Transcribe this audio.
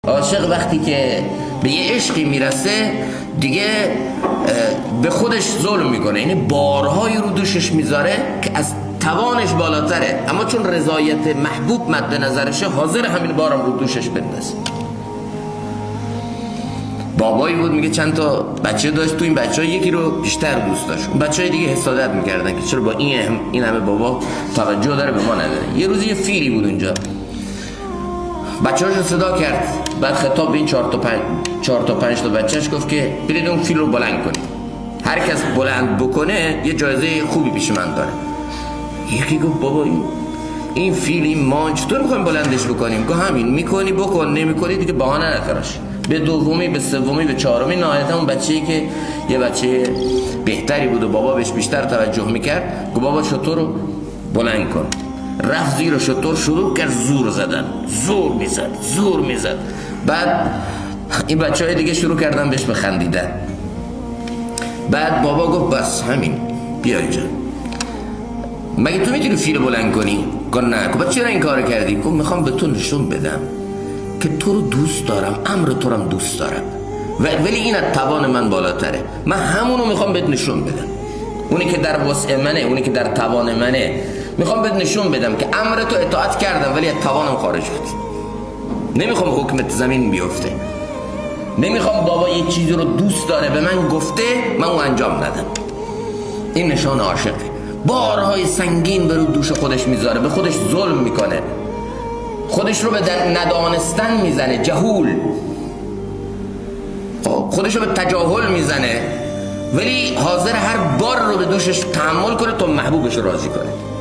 عاشق وقتی که به یه عشقی میرسه دیگه به خودش ظلم میکنه، یعنی بارهایی رو دوشش میذاره که از توانش بالاتره، اما چون رضایت محبوب مد نظرشه حاضر همین بارم رو دوشش بندازه. بابایی بود میگه چند تا بچه داشت، تو این بچه‌ها یکی رو بیشتر دوست داشت، اون بچه‌های دیگه حسادت میکردن که چرا با این همه بابا توجه داره به ما نداره. یه روز یه فیلی بود اونجا، بچه‌هاشو صدا کرد، بعد خطاب به این 4 تا 5 تا بچه‌اش گفت که برید اون فیل رو بلند کنید، هر کس بلند بکنه یه جایزه خوبی پیش من داره. یکی گفت بابا این فیل، این مانچ، چطور می‌خوایم بلندش بکنیم؟ گفت همین، می‌کنی بکن، نمی‌کنی دیگه بهانه نتراش. به دومی، به سومی، به چهارمی، نهایتا اون بچه‌ای که یه بچه بهتری بود و بابا بهش بیشتر توجه می‌کرد، گفت بابا شتر رو بلند کن. رفت زیر شتر، شروع کرد زور زدن، زور میزد. بعد این بچه‌های دیگه شروع کردن بهش بخندیدن. بعد بابا گفت بس همین، بیا اینجا، مگه تو میتونی فیل بلند کنی؟ گفت نه. گفت چرا این کار کردی؟ گفت میخوام به تو نشون بدم که تو رو دوست دارم، امر تو رو دوست دارم، ولی این از توان من بالاتره. من همونو میخوام بهت نشون بدم، اونی که در وسع منه، اونی که در توان منه، میخوام بهت نشون بدم که امر تو اطاعت کردم ولی از توانم خارج شد. نمیخوام حکمت زمین بیفته، نمیخوام بابا یه چیزی رو دوست داره به من گفته من اون انجام ندم. این نشان عاشقه، بارهای سنگین بر دوش خودش میذاره، به خودش ظلم میکنه، خودش رو به ندانستن میزنه، جهول، خودش رو به تجاهل میزنه، ولی حاضر هر بار رو به دوشش تحمل کنه تا محبوبش رو راضی کنه.